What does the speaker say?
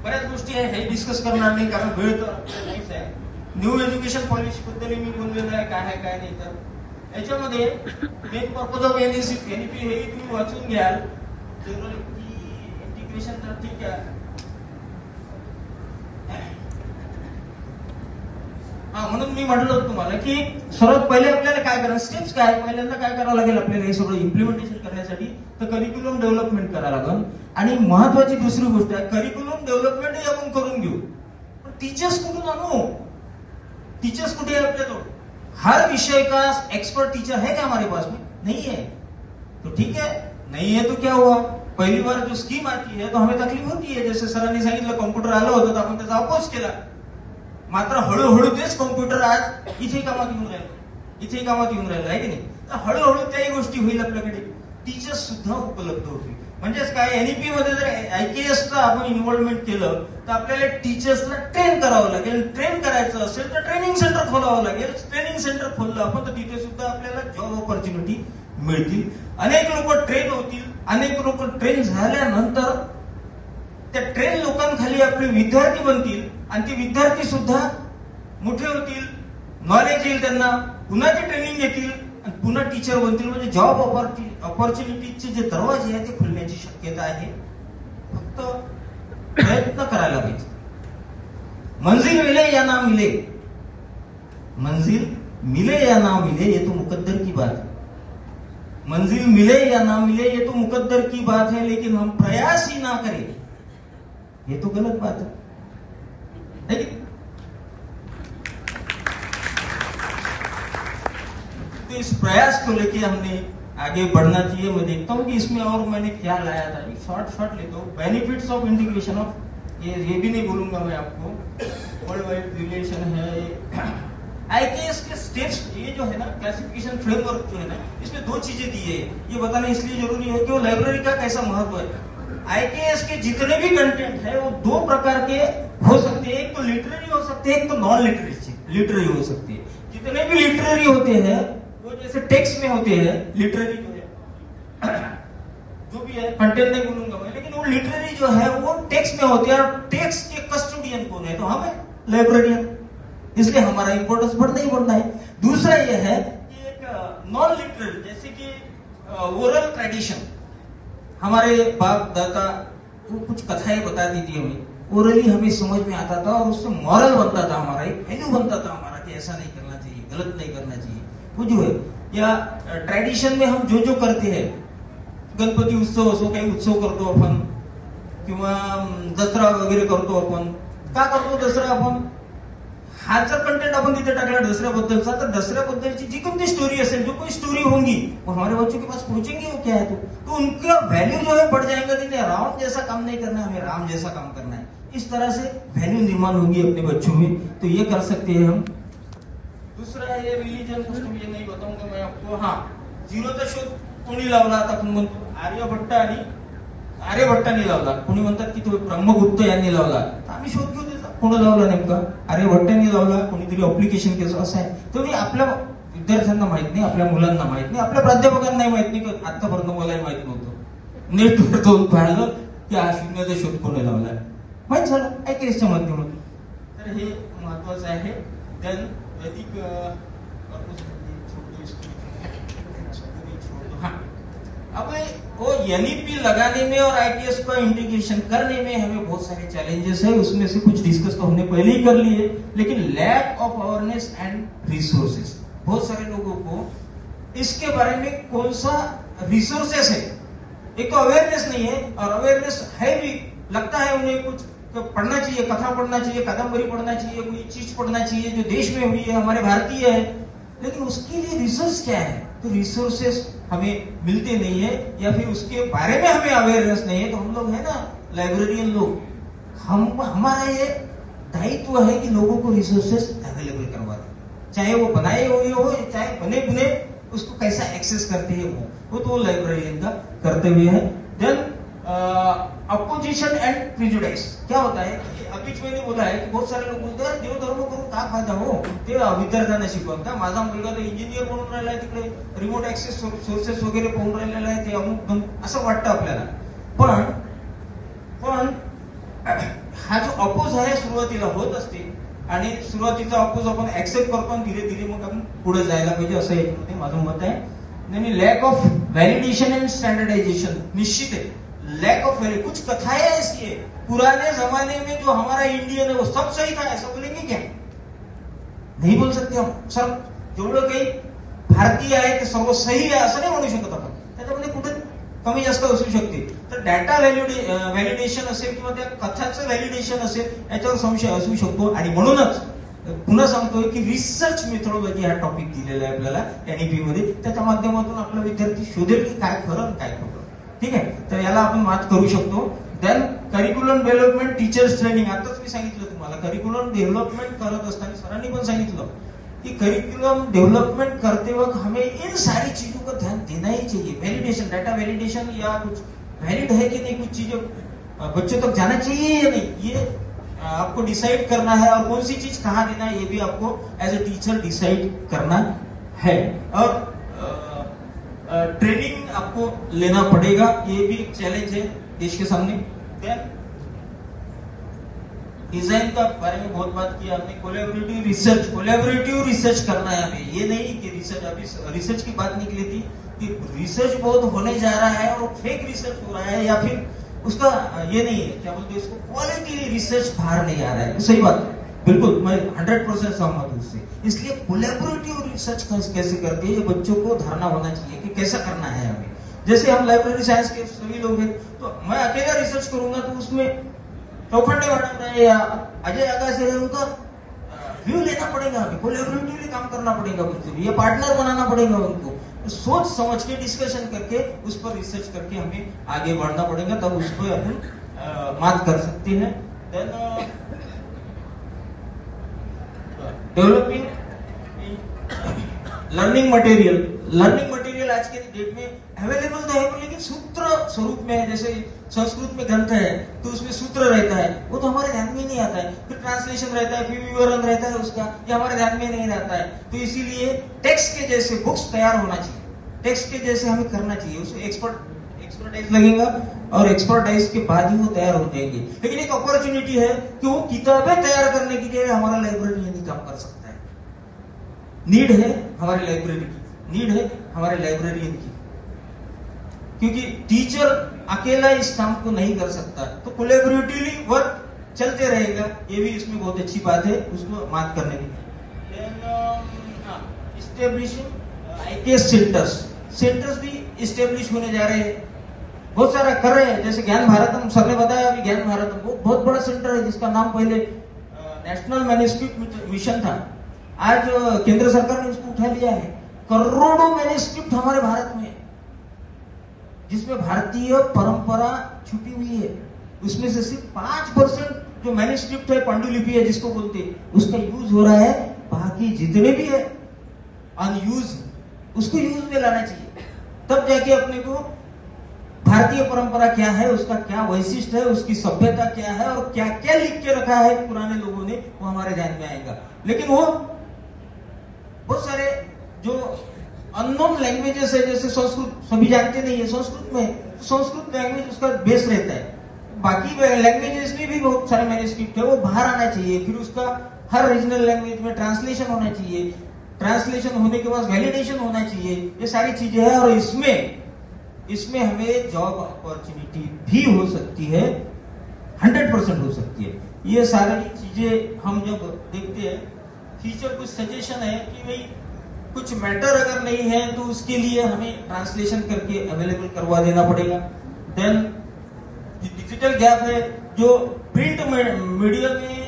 बऱ्याच गोष्टी आहे, हे डिस्कस करणार नाही कारण वेळ तर नाहीच आहे. न्यू एज्युकेशन पॉलिसी बद्दल मी बोललेलं आहे, काय आहे काय नाही. तर याच्यामध्ये मेन पर्पज ऑफ एनईपी हे तुम्ही वाचून घ्याल. इंटिग्रेशन तर ठीक आहे. म्हणून मी म्हटलं होतं तुम्हाला की सर्वात पहिले आपल्याला काय करायचं, स्टेप्स काय, पहिल्यांदा काय करावं लागेल आपल्याला हे सगळं इम्प्लिमेंटेशन करण्यासाठी, तर करिक्युलम डेव्हलपमेंट करावं लागेल. आणि महत्वाची दुसरी गोष्ट आहे, करिक्युलम डेव्हलपमेंटही आपण करून घेऊ, पण टीचर्स कुठून आणू? टीचर्स कुठे है अपने? तो हर विषय का एक्सपर्ट टीचर है क्या हमारे पास में? नहीं है. तो ठीक है, नहीं है तो क्या हुआ, पहली बार जो स्कीम आती है तो हमें तकलीफ होती है. जैसे सरांनी सांगितलं कॉम्प्युटर आलं होतं तर आपण त्याचा अपोज केला, मात्र हळूहळू तेच कॉम्प्युटर आज इथे कामात येऊन राहिलं आहे की नाही. तर हळूहळू त्याही गोष्टी होईल, आपल्याकडे टीचर्स सुद्धा उपलब्ध होतील. म्हणजेच काय, एनईपी मध्ये जर आयकेएसचं आपण इन्व्हॉल्वमेंट केलं तर आपल्याला टीचर्सला ट्रेन करावं लागेल. ट्रेन करायचं असेल तर ट्रेनिंग सेंटर खोलावं लागेल. ट्रेनिंग सेंटर खोललं आपण तर तिथे सुद्धा आपल्याला जॉब ऑपॉर्च्युनिटी मिळतील. अनेक लोक ट्रेन होतील. अनेक लोक ट्रेन झाल्यानंतर त्या ट्रेन लोकांखाली आपले विद्यार्थी बनतील आणि ते विद्यार्थी सुद्धा मोठे होतील, नॉलेज येईल त्यांना, पुन्हा ते ट्रेनिंग घेतील आणि पुन्हा टीचर बनतील. म्हणजे जॉब ऑपॉर्च्युनिटीचे जे दरवाजे आहेत ते खुलण्याची शक्यता आहे. फक्त प्रयत्न करायला पाहिजे. मंजिल मिले या ना मिले, मंजिल मिले या ना मिले ये तो मुकद्दर की बात है. मंजिल मिले या ना मिले ये तो मुकद्दर की बात है, लेकिन हम प्रयास ही ना करें ये तो गलत बात है. तो इस प्रयास को लेके हमने आगे बढ़ना चाहिए. मैं देखता हूँ कि इसमें और मैंने क्या लाया था, शॉर्ट लेता हूँ. बेनिफिट्स ऑफ इंटीग्रेशन ऑफ, ये भी नहीं बोलूंगा मैं आपको, वर्ल्ड वाइड रिलेशन है. आईकेएस के स्टेप्स, ये जो है ना क्लासिफिकेशन फ्रेमवर्क जो है ना, इसमें दो चीजें दी है. ये बताना इसलिए जरूरी है कि वो लाइब्रेरी का कैसा महत्व है. आईकेएस के जितने भी कंटेंट है वो दो प्रकार के हो सकते हैं. एक तो लिटरेरी हो सकते हैं, एक तो नॉन लिटरेरी हो सकती है. जितने भी लिटरेरी होते हैं वो जैसे टेक्स्ट में होते हैं, लिटरेरी जो है जो भी है, कंटेंट नहीं बोलूंगा मैं, लेकिन वो लिटरेरी जो है वो टेक्स्ट में होते हैं. और टेक्स्ट के कस्टोडियन कौन है? तो हम है, लाइब्रेरियन. इसलिए हमारा इंपोर्टेंस बढ़ना ही बढ़ना है. दूसरा यह है कि एक नॉन लिटरेरी, जैसे कि ओरल ट्रेडिशन, हमारे बाप दादा वो कुछ कथाएं बताती थी हमें, ओरली हमें समझ में आता था और उससे मॉरल बनता था हमारा, एक वैल्यू बनता था हमारा कि ऐसा नहीं करना चाहिए, गलत नहीं करना चाहिए. वो जो है, या ट्रेडिशन में हम जो करते हैं, गणपती उत्सव असो, काही उत्सव करतो आपण, किंवा दसरा वगैरे करतो आपण. का करतो दसरा आपण? हा जर कंटेंट अपन तिथे टाकला दसऱ्याबद्दलचा, तर दसऱ्याबद्दलची जी कोणती स्टोरी असेल, जो कोई स्टोरी होंगी, वो हमारे बच्चों के पास पहुंचेंगी. वो क्या है तो उनका वैल्यू जो है बढ़ जाएगा. कि रावण जैसा काम नहीं करना है, हमें राम जैसा काम करना है. इस तरह से वैल्यू निर्माण होगी अपने बच्चों में. तो ये कर सकते हैं हम. दूसरा ये रिलीजन सिस्टम, ये नहीं बताऊंगा मैं आपको. हाँ, झिरोचा शोध कोणी लावला? आता आपण म्हणतो आर्यभट्टांनी लावला. कोणी म्हणतात की तो ब्रह्मगुप्त यांनी लावला. आम्ही शोध घेऊ त्याचा, कोण लावला नेमका? आर्यभट्टांनी लावला, कोणीतरी अप्लिकेशन केलं, असं आहे. तो मी आपल्या विद्यार्थ्यांना माहित नाही, आपल्या मुलांना माहित नाही, आपल्या प्राध्यापकांना माहित नाही. आतापर्यंत मलाही माहित नव्हतं. नेटवर जाऊन पाहिलं की हा शून्याचा शोध कोणी लावलाय, माहित झालं आयकेएसच्या माध्यमातून. तर हे महत्वाचं आहे. देन वैदिक अब वो एनईपी लगाने में और आईकेएस का इंटीग्रेशन करने में हमें बहुत सारे चैलेंजेस है. उसमें से कुछ डिस्कस तो हमने पहले ही कर लिए, लेकिन lack of awareness and resources. बहुत सारे लोगों को इसके बारे में कौन सा रिसोर्सेस है, एक तो अवेयरनेस नहीं है, और अवेयरनेस है भी, लगता है उन्हें कुछ तो पढ़ना चाहिए, कथा पढ़ना चाहिए, कादम्बरी पढ़ना चाहिए, कोई चीज पढ़ना चाहिए जो देश में हुई है, हमारे भारतीय है, लेकिन उसके लिए रिसोर्स क्या है? तो रिसोर्सेस हमें मिलते नहीं है, या फिर उसके बारे में हमें अवेयरनेस नहीं है. तो हम लोग है ना लाइब्रेरियन लोग, हमारा ये दायित्व है कि लोगों को रिसोर्सेस अवेलेबल करवा दें, चाहे वो बनाए हुए हो, चाहे बने बुने, उसको कैसा एक्सेस करते हैं वो तो लाइब्रेरियन का कर्तव्य है. देन अपोजिशन एंड प्रिजुडाइस क्या होता है? अभीच मैंने बोला है की बहुत सारे लोक बोलते हैं देव धर्म करून काय फायदा हो, ते विद्यार्थ्यांना शिकवून का? माझा मुलगा तर इंजिनियर बनून राहिला आहे, तिकडे रिमोट ऍक्सेस सोर्सेस वगैरे पाहून राहिलेला आहे, ते अमुक असं वाटतं आपल्याला. पण हा अपोज आहे सुरुवातीला होत असते आणि सुरुवातीचा अपोज आपण ऍक्सेप्ट करतो आणि धीरे धीरे मग आपण पुढे जायला पाहिजे, असं याच्यामध्ये माझं मत आहे. नहीं, lack of validation and standardisation निश्चित है. लैक ऑफ वैलिड, कुछ कथाएं ऐसी है पुराने जमाने में जो हमारा इंडियन है वो सब सही था ऐसा बोलेंगे क्या? नहीं बोल सकते हम. सर जेवढं काही भारतीय आहे ते सर्व सही आहे असं नाही म्हणू शकत आपण. त्याच्यामध्ये कुठे कमी जास्त असू शकते. तर डाटा व्हॅलिडेशन असेल किंवा त्या कथाचं व्हॅलिडेशन असेल याच्यावर संशय असू शकतो. आणि म्हणूनच पुन्हा सांगतोय की रिसर्च मेथोडॉलॉजी हा टॉपिक दिलेला आहे आपल्याला एनईपी मध्ये. त्याच्या माध्यमातून आपला विद्यार्थी शोधेल की काय खरं आणि काय खोटं. ठीक आहे, तर याला आपण मात करू शकतो. Then curriculum development, teachers training. आताच मी सांगितलं तुम्हाला करिक्युलम डेव्हलपमेंट करत असताना सरांनी पण सांगितलं कि करिकुलम डेवलपमेंट करते वक्त हमें इन सारी चीजों का ध्यान देना ही चाहिए. वैलिडेशन, डाटा वैलिडेशन या कुछ वैलिड है कि नहीं, कुछ चीजें बच्चों तक जाना चाहिए या नहीं, ये आपको डिसाइड करना है. और कौन सी चीज कहाँ देना है ये भी आपको एज ए टीचर डिसाइड करना है. और ट्रेनिंग आपको लेना पड़ेगा, ये भी एक चैलेंज है देश के सामने. डिजाइन का बारे में बहुत बात किया हमने. कोलैबोरेटिव रिसर्च करना है हमें. ये नहीं कि रिसर्च, अभी रिसर्च की बात निकली थी कि रिसर्च बहुत होने जा रहा है और फेक रिसर्च हो रहा है, या फिर उसका ये नहीं है क्या बोलते हैं उसको, क्वालिटी रिसर्च बाहर नहीं आ रहा है. तो सही बात है, बिल्कुल मैं 100% सहमत हूँ उससे. इसलिए कोलैबोरेटिव रिसर्च कैसे करते हैं ये बच्चों को धारणा होना चाहिए कि कैसा करना है हमें. जैसे हम लाइब्रेरी साइंस के सभी लोग हैं, तो मैं अकेला रिसर्च करूंगा तो उसमें चौखंडे मैडम है या अजय आकाश है, उनका व्यू लेना पड़ेगा हमें. कोलैबोरेटिवली काम करना पड़ेगा उनसे भी, या पार्टनर बनाना पड़ेगा उनको. सोच समझ के डिस्कशन करके उस पर रिसर्च करके हमें आगे बढ़ना पड़ेगा, तब उस पर अपन मात कर सकते हैं. देन डेवलपिंग लर्निंग मटेरियल आज के डेट में अवेलेबल तो है, लेकिन सूत्र स्वरूप में है. जैसे संस्कृत में ग्रंथ है तो उसमें सूत्र रहता है, वो तो हमारे ध्यान में नहीं आता है. फिर ट्रांसलेशन रहता है, फिर विवरण रहता है उसका, ये हमारे ध्यान में नहीं रहता है. तो इसीलिए टेक्स्ट के जैसे बुक्स तैयार होना चाहिए, टेक्स्ट के जैसे हमें करना चाहिए. उसमें एक्सपर्टाइज लगेगा और एक्सपर्टाइज के बाद ही वो तैयार हो जाएंगे. लेकिन एक अपॉर्चुनिटी है कि वो किताबें तैयार करने की लिए हमारा लाइब्रेरियन ही काम कर सकता है. नीड है हमारे लाइब्रेरी की, नीड है हमारे लाइब्रेरियन की, क्योंकि टीचर अकेला इस काम को नहीं कर सकता. तो कोलैबोरेटिवली वर्क चलते रहेगा, ये भी इसमें बहुत अच्छी बात है, उसको मात करने की. इस्टेब्लिशिंग आईकेएस सेंटर्स भी इस्टेब्लिश होने जा रहे हैं, बहुत सारा कर रहे हैं. जैसे ज्ञान भारतम सर ने बताया, अभी ज्ञान भारतम वो बहुत बड़ा सेंटर है जिसका नाम पहले नेशनल मैन्युस्क्रिप्ट मिशन था. आज केंद्र सरकार ने उसको उठा लिया है. करोड़ों मैन्युस्क्रिप्ट हमारे भारत में, जिसमें भारतीय परंपरा छुपी हुई है. उसमें से सिर्फ 5% जो मैन्युस्क्रिप्ट है, पांडुलिपि है जिसको बोलते हैं, उसका यूज हो रहा है. बाकी जितने भी है अनयूज, उसको यूज में लाना चाहिए. तब जाके अपने को भारतीय परंपरा क्या है, उसका क्या वैशिष्ट है, उसकी सभ्यता क्या है और क्या क्या लिख के रखा है पुराने लोगों ने, वो हमारे ध्यान में आएगा. लेकिन वो बहुत सारे जो अननोन लैंग्वेजेस है, जैसे संस्कृत सभी जानते नहीं है. संस्कृत लैंग्वेज उसका बेस रहता है. बाकी लैंग्वेजेस में भी बहुत सारे मैन्युस्क्रिप्ट है, वो बाहर आना चाहिए. फिर उसका हर रीजनल लैंग्वेज में ट्रांसलेशन होना चाहिए. ट्रांसलेशन होने के बाद वैलिडेशन होना चाहिए. ये सारी चीजें हैं और इसमें हमें जॉब अपॉर्चुनिटी भी हो सकती है, 100% हो सकती है. ये सारी चीजें हम जब देखते हैं, फीचर कुछ सजेशन है कि भाई कुछ मैटर अगर नहीं है तो उसके लिए हमें ट्रांसलेशन करके अवेलेबल करवा देना पड़ेगा. देन डिजिटल गैप है, जो प्रिंट मीडिया में